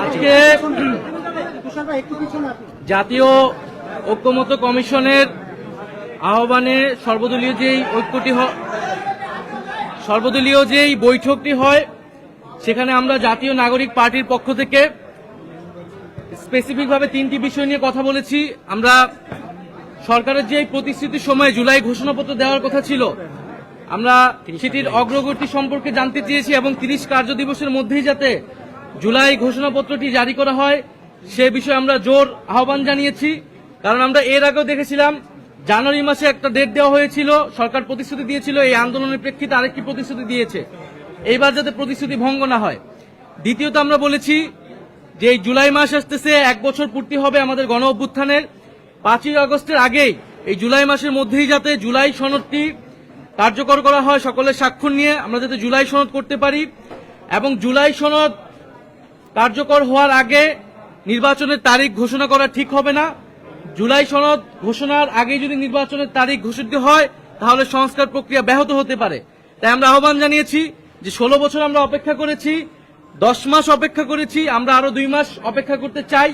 আজকে জাতীয় ঐক্যমত্য কমিশনের আহ্বানে সর্বদলীয় যেই বৈঠকটি হয়, সেখানে আমরা জাতীয় নাগরিক পার্টির পক্ষ থেকে স্পেসিফিকভাবে 3টি বিষয় নিয়ে কথা বলেছি। আমরা সরকারের যে প্রতিশ্রুতির সময় জুলাই ঘোষণাপত্র দেওয়ার কথা ছিল, আমরা সেটির অগ্রগতি সম্পর্কে জানতে চেয়েছি এবং 30 কার্য দিবসের মধ্যেই যাতে জুলাই ঘোষণাপত্রটি জারি করা হয় সে বিষয়ে আমরা জোর আহ্বান জানিয়েছি। কারণ আমরা এর আগেও দেখেছিলাম জানুয়ারি মাসে একটা ডেট দেওয়া হয়েছিল, সরকার প্রতিশ্রুতি দিয়েছিল, এই আন্দোলনের প্রেক্ষিতে আরেকটি প্রতিশ্রুতি দিয়েছে। এইবার যাতে প্রতিশ্রুতি ভঙ্গ না হয়। দ্বিতীয়ত আমরা বলেছি যে এই জুলাই মাস আসতেছে, 1 বছর পূর্তি হবে আমাদের গণ অভ্যুত্থানের। 5ই আগস্টের আগেই এই জুলাই মাসের মধ্যেই যাতে জুলাই সনদটি কার্যকর করা হয় সকলের স্বাক্ষর নিয়ে, আমরা যাতে জুলাই সনদ করতে পারি। এবং জুলাই সনদ কার্যকর হওয়ার আগে নির্বাচনের তারিখ ঘোষণা করা ঠিক হবে না। জুলাই সনদ ঘোষণার আগে যদি নির্বাচনের তারিখ ঘোষিত হয় তাহলে সংস্কার প্রক্রিয়া ব্যাহত হতে পারে। তাই আমরা আহ্বান জানিয়েছি যে 16 বছর আমরা অপেক্ষা করেছি, 10 মাস অপেক্ষা করেছি, আমরা আরো 2 মাস অপেক্ষা করতে চাই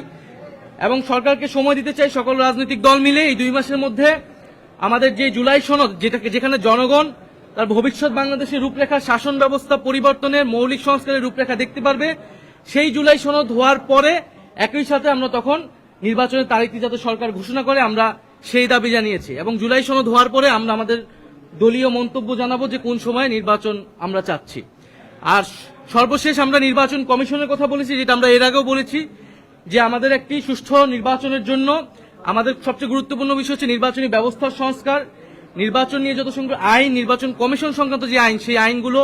এবং সরকারকে সময় দিতে চাই। সকল রাজনৈতিক দল মিলে এই 2 মাসের মধ্যে আমাদের যে জুলাই সনদ, যেখানে জনগণ তার ভবিষ্যৎ বাংলাদেশের রূপরেখা, শাসন ব্যবস্থা পরিবর্তনের মৌলিক সংস্কারের রূপরেখা দেখতে পারবে, সেই জুলাই সনদ হওয়ার পরে একই সাথে আমরা তখন নির্বাচনের তারিখটি যাতে সরকার ঘোষণা করে, আমরা সেই দাবি জানিয়েছি। এবং জুলাই সনদ হওয়ার পরে আমরা আমাদের দলীয় মন্তব্য জানাবো যে কোন সময় নির্বাচন আমরা চাচ্ছি। আর সর্বশেষ আমরা নির্বাচন কমিশনের কথা বলেছি, যেটা আমরা এর আগেও বলেছি যে আমাদের একটি সুষ্ঠু নির্বাচনের জন্য আমাদের সবচেয়ে গুরুত্বপূর্ণ বিষয় হচ্ছে নির্বাচনী ব্যবস্থার সংস্কার। নির্বাচন নিয়ে যত সংখ্যক আইন, নির্বাচন কমিশন সংক্রান্ত যে আইন, সেই আইনগুলো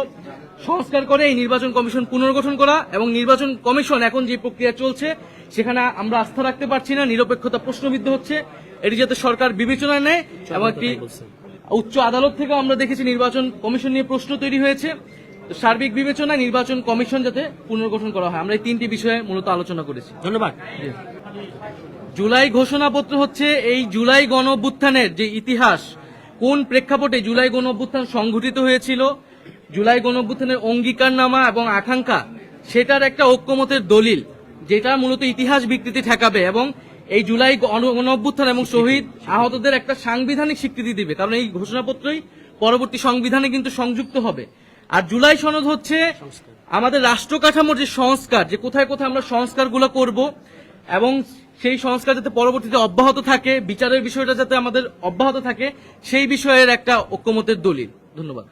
সংস্কার করে এই নির্বাচন কমিশন পুনর্গঠন করা। এবং নির্বাচন কমিশন এখন যে প্রক্রিয়া চলছে সেখানে আমরা আস্থা রাখতে পারছি না, নিরপেক্ষতা প্রশ্নবিদ্ধ হচ্ছে। এটি যাতে সরকার বিবেচনায় নেয়। এবং একটি উচ্চ আদালত থেকে আমরা দেখেছি নির্বাচন কমিশন নিয়ে প্রশ্ন তৈরি হয়েছে। তো সার্বিক বিবেচনায় নির্বাচন কমিশন যাতে পুনর্গঠন করা হয়। আমরা এই 3টি বিষয়ে মূলত আলোচনা করেছি। ধন্যবাদ। জুলাই ঘোষণাপত্র হচ্ছে এই জুলাই গণ অভ্যুত্থানের যে ইতিহাস, কোন প্রেক্ষাপটে জুলাই গণ অভ্যুত্থান সংঘটিত হয়েছিল, জুলাই গণ অভ্যুত্থানের অঙ্গীকারনামা এবং আকাঙ্ক্ষা, সেটার একটা ঐক্যমতের দলিল, যেটা মূলত ইতিহাস বিকৃতি ঠেকাবে এবং এই জুলাই গণ অভ্যুত্থান এবং শহীদ আহতদের একটা সাংবিধানিক স্বীকৃতি দিবে। কারণ এই ঘোষণাপত্রই পরবর্তী সংবিধানে কিন্তু সংযুক্ত হবে। আর জুলাই সনদ হচ্ছে আমাদের রাষ্ট্র কাঠামোর যে সংস্কার, যে কোথায় কোথায় আমরা সংস্কারগুলো করব এবং সেই সংস্কার যাতে পরবর্তীতে অব্যাহত থাকে, বিচারের বিষয়টা যাতে আমাদের অব্যাহত থাকে, সেই বিষয়ের একটা ঐক্যমতের দলিল। ধন্যবাদ।